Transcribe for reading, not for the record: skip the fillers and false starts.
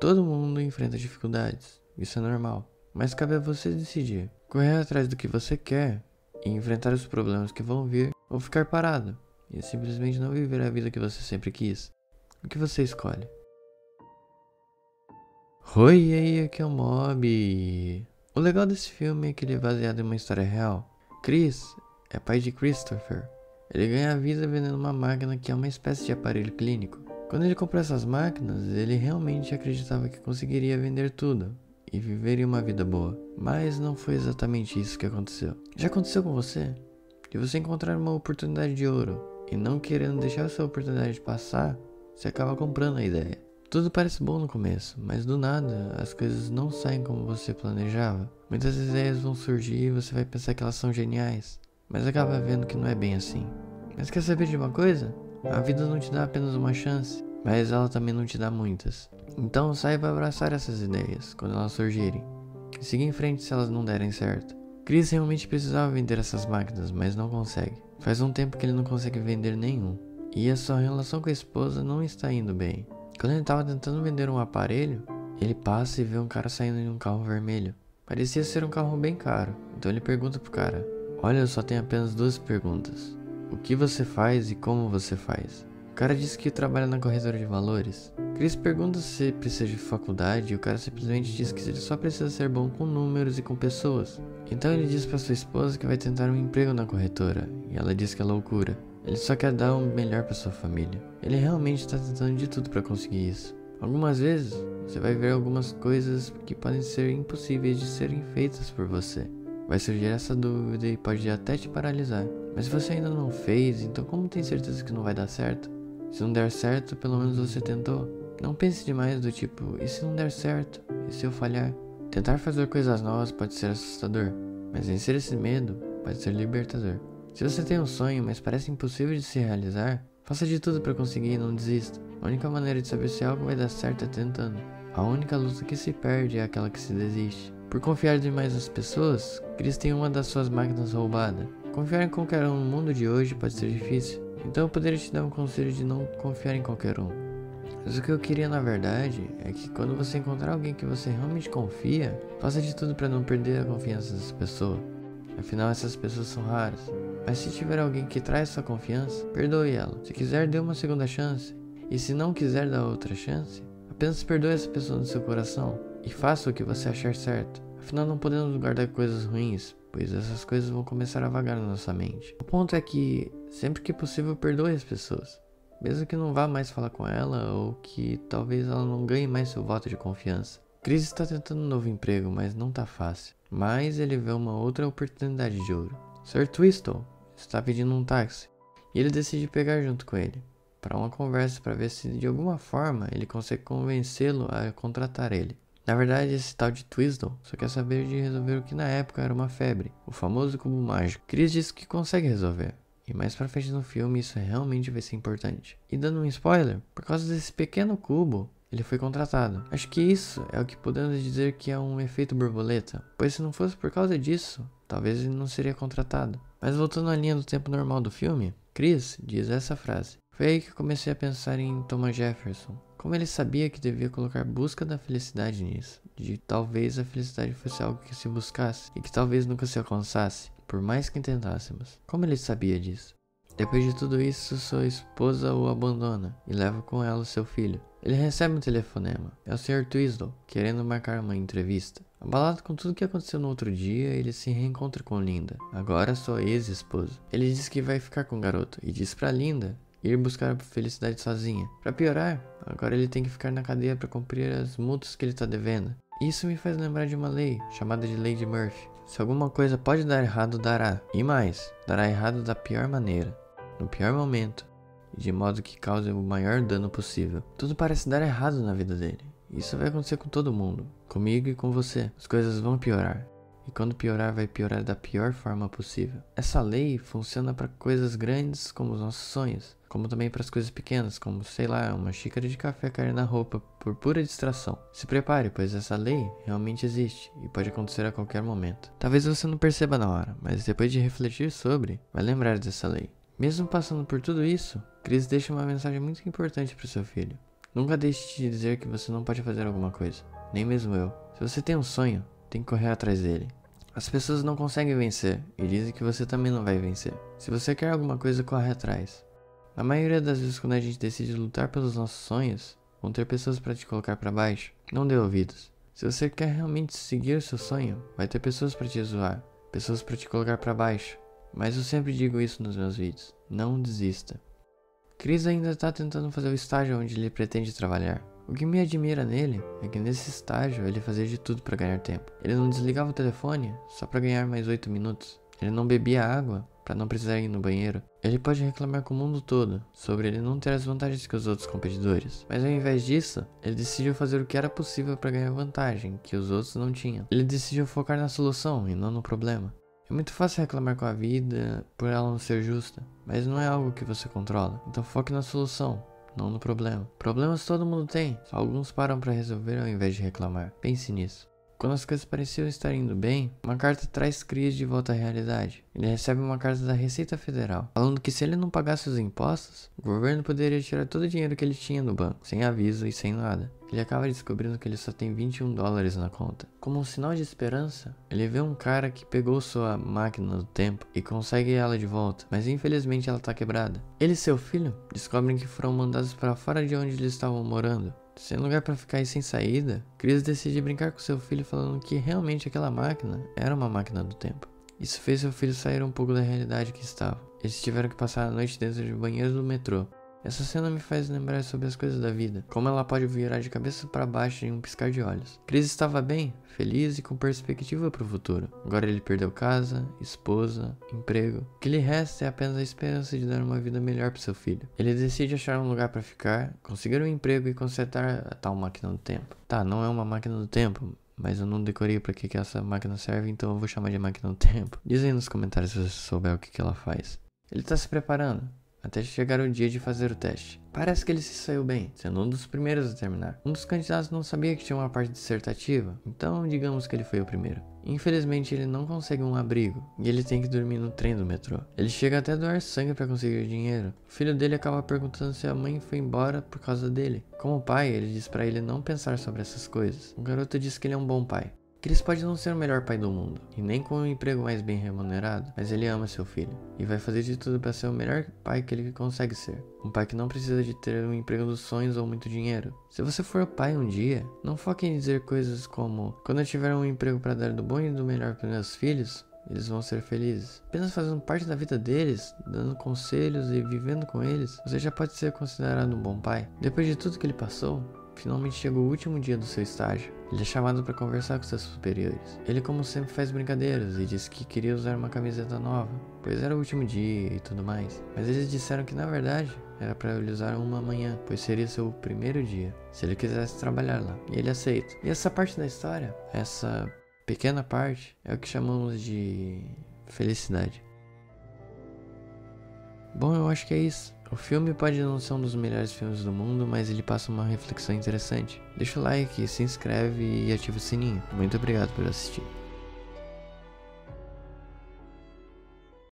Todo mundo enfrenta dificuldades, isso é normal. Mas cabe a você decidir, correr atrás do que você quer e enfrentar os problemas que vão vir, ou ficar parado e simplesmente não viver a vida que você sempre quis. O que você escolhe? Oi, e aí, aqui é o Mob. O legal desse filme é que ele é baseado em uma história real. Chris é pai de Christopher. Ele ganha a vida vendendo uma máquina que é uma espécie de aparelho clínico. Quando ele comprou essas máquinas, ele realmente acreditava que conseguiria vender tudo e viveria uma vida boa. Mas não foi exatamente isso que aconteceu. Já aconteceu com você? De você encontrar uma oportunidade de ouro e não querendo deixar essa oportunidade passar, você acaba comprando a ideia. Tudo parece bom no começo, mas do nada as coisas não saem como você planejava. Muitas ideias vão surgir e você vai pensar que elas são geniais, mas acaba vendo que não é bem assim. Mas quer saber de uma coisa? A vida não te dá apenas uma chance, mas ela também não te dá muitas. Então saiba abraçar essas ideias quando elas surgirem e siga em frente se elas não derem certo. Chris realmente precisava vender essas máquinas, mas não consegue. Faz um tempo que ele não consegue vender nenhum, e a sua relação com a esposa não está indo bem. Quando ele estava tentando vender um aparelho, ele passa e vê um cara saindo em um carro vermelho. Parecia ser um carro bem caro, então ele pergunta pro cara: olha, eu só tenho apenas 2 perguntas. O que você faz e como você faz? O cara diz que trabalha na corretora de valores. Chris pergunta se precisa de faculdade e o cara simplesmente diz que ele só precisa ser bom com números e com pessoas. Então ele diz para sua esposa que vai tentar um emprego na corretora, e ela diz que é loucura. Ele só quer dar o melhor para sua família. Ele realmente está tentando de tudo para conseguir isso. Algumas vezes, você vai ver algumas coisas que podem ser impossíveis de serem feitas por você. Vai surgir essa dúvida e pode até te paralisar. Mas se você ainda não fez, então como tem certeza que não vai dar certo? Se não der certo, pelo menos você tentou. Não pense demais do tipo, e se não der certo? E se eu falhar? Tentar fazer coisas novas pode ser assustador, mas vencer esse medo pode ser libertador. Se você tem um sonho, mas parece impossível de se realizar, faça de tudo para conseguir e não desista. A única maneira de saber se algo vai dar certo é tentando. A única luta que se perde é aquela que se desiste. Por confiar demais nas pessoas, Chris tem uma das suas máquinas roubada. Confiar em qualquer um no mundo de hoje pode ser difícil, então eu poderia te dar um conselho de não confiar em qualquer um. Mas o que eu queria na verdade é que quando você encontrar alguém que você realmente confia, faça de tudo para não perder a confiança dessa pessoa. Afinal, essas pessoas são raras. Mas se tiver alguém que traz sua confiança, perdoe ela. Se quiser, dê uma segunda chance. E se não quiser dar outra chance, apenas perdoe essa pessoa no seu coração e faça o que você achar certo. Afinal, não podemos guardar coisas ruins, pois essas coisas vão começar a vagar na nossa mente. O ponto é que, sempre que possível, perdoe as pessoas. Mesmo que não vá mais falar com ela ou que talvez ela não ganhe mais seu voto de confiança. Chris está tentando um novo emprego, mas não tá fácil. Mas ele vê uma outra oportunidade de ouro. Sir Twistle está pedindo um táxi e ele decide pegar junto com ele para uma conversa para ver se de alguma forma ele consegue convencê-lo a contratar ele. Na verdade, esse tal de Twistle só quer saber de resolver o que na época era uma febre, o famoso cubo mágico. Chris diz que consegue resolver. E mais pra frente no filme isso realmente vai ser importante. E dando um spoiler, por causa desse pequeno cubo, ele foi contratado. Acho que isso é o que podemos dizer que é um efeito borboleta, pois se não fosse por causa disso, talvez ele não seria contratado. Mas voltando à linha do tempo normal do filme, Chris diz essa frase: foi aí que eu comecei a pensar em Thomas Jefferson. Como ele sabia que devia colocar busca da felicidade nisso, de talvez a felicidade fosse algo que se buscasse e que talvez nunca se alcançasse, por mais que tentássemos. Como ele sabia disso? Depois de tudo isso, sua esposa o abandona e leva com ela seu filho. Ele recebe um telefonema. É o Sr. Twistle, querendo marcar uma entrevista. Abalado com tudo que aconteceu no outro dia, ele se reencontra com Linda, agora sua ex-esposa. Ele diz que vai ficar com o garoto e diz pra Linda ir buscar a felicidade sozinha. Pra piorar, agora ele tem que ficar na cadeia para cumprir as multas que ele tá devendo. Isso me faz lembrar de uma lei, chamada de Lei de Murphy. Se alguma coisa pode dar errado, dará. E mais, dará errado da pior maneira, no pior momento, e de modo que cause o maior dano possível. Tudo parece dar errado na vida dele. Isso vai acontecer com todo mundo, comigo e com você. As coisas vão piorar. E quando piorar, vai piorar da pior forma possível. Essa lei funciona para coisas grandes como os nossos sonhos, como também para as coisas pequenas, como, sei lá, uma xícara de café cair na roupa por pura distração. Se prepare, pois essa lei realmente existe e pode acontecer a qualquer momento. Talvez você não perceba na hora, mas depois de refletir sobre, vai lembrar dessa lei. Mesmo passando por tudo isso, Chris deixa uma mensagem muito importante para seu filho. Nunca deixe de dizer que você não pode fazer alguma coisa, nem mesmo eu. Se você tem um sonho, tem que correr atrás dele. As pessoas não conseguem vencer e dizem que você também não vai vencer. Se você quer alguma coisa, corre atrás. Na maioria das vezes, quando a gente decide lutar pelos nossos sonhos, vão ter pessoas para te colocar para baixo. Não dê ouvidos. Se você quer realmente seguir o seu sonho, vai ter pessoas para te zoar, pessoas para te colocar para baixo. Mas eu sempre digo isso nos meus vídeos. Não desista. Chris ainda está tentando fazer o estágio onde ele pretende trabalhar. O que me admira nele é que nesse estágio ele fazia de tudo para ganhar tempo. Ele não desligava o telefone só para ganhar mais 8 minutos. Ele não bebia água para não precisar ir no banheiro. Ele pode reclamar com o mundo todo sobre ele não ter as vantagens que os outros competidores. Mas ao invés disso, ele decidiu fazer o que era possível para ganhar vantagem que os outros não tinham. Ele decidiu focar na solução e não no problema. É muito fácil reclamar com a vida por ela não ser justa, mas não é algo que você controla. Então foque na solução, não no problema. Problemas todo mundo tem, só alguns param para resolver ao invés de reclamar. Pense nisso. Quando as coisas pareciam estar indo bem, uma carta traz Chris de volta à realidade. Ele recebe uma carta da Receita Federal, falando que se ele não pagasse os impostos, o governo poderia tirar todo o dinheiro que ele tinha no banco, sem aviso e sem nada. Ele acaba descobrindo que ele só tem $21 na conta. Como um sinal de esperança, ele vê um cara que pegou sua máquina do tempo e consegue ela de volta, mas infelizmente ela está quebrada. Ele e seu filho descobrem que foram mandados para fora de onde eles estavam morando. Sem lugar para ficar e sem saída, Chris decide brincar com seu filho falando que realmente aquela máquina era uma máquina do tempo. Isso fez seu filho sair um pouco da realidade que estava. Eles tiveram que passar a noite dentro de banheiros do metrô. Essa cena me faz lembrar sobre as coisas da vida, como ela pode virar de cabeça para baixo em um piscar de olhos. Chris estava bem, feliz e com perspectiva para o futuro. Agora ele perdeu casa, esposa, emprego. O que lhe resta é apenas a esperança de dar uma vida melhor para seu filho. Ele decide achar um lugar para ficar, conseguir um emprego e consertar a tal máquina do tempo. Tá, não é uma máquina do tempo, mas eu não decorei para que essa máquina serve, então eu vou chamar de máquina do tempo. Diz aí nos comentários se você souber o que ela faz. Ele está se preparando até chegar o dia de fazer o teste. Parece que ele se saiu bem, sendo um dos primeiros a terminar. Um dos candidatos não sabia que tinha uma parte dissertativa, então digamos que ele foi o primeiro. Infelizmente ele não consegue um abrigo, e ele tem que dormir no trem do metrô. Ele chega até a doar sangue para conseguir dinheiro. O filho dele acaba perguntando se a mãe foi embora por causa dele. Como pai, ele diz para ele não pensar sobre essas coisas. O garoto diz que ele é um bom pai. Chris pode não ser o melhor pai do mundo, e nem com um emprego mais bem remunerado, mas ele ama seu filho, e vai fazer de tudo para ser o melhor pai que ele consegue ser. Um pai que não precisa de ter um emprego dos sonhos ou muito dinheiro. Se você for pai um dia, não foque em dizer coisas como: quando eu tiver um emprego para dar do bom e do melhor para meus filhos, eles vão ser felizes. Apenas fazendo parte da vida deles, dando conselhos e vivendo com eles, você já pode ser considerado um bom pai. Depois de tudo que ele passou, finalmente chegou o último dia do seu estágio. Ele é chamado para conversar com seus superiores. Ele, como sempre, faz brincadeiras e diz que queria usar uma camiseta nova, pois era o último dia e tudo mais. Mas eles disseram que na verdade era para ele usar uma amanhã, pois seria seu primeiro dia, se ele quisesse trabalhar lá. E ele aceita. E essa parte da história, essa pequena parte, é o que chamamos de felicidade. Bom, eu acho que é isso. O filme pode não ser um dos melhores filmes do mundo, mas ele passa uma reflexão interessante. Deixa o like, se inscreve e ativa o sininho. Muito obrigado por assistir.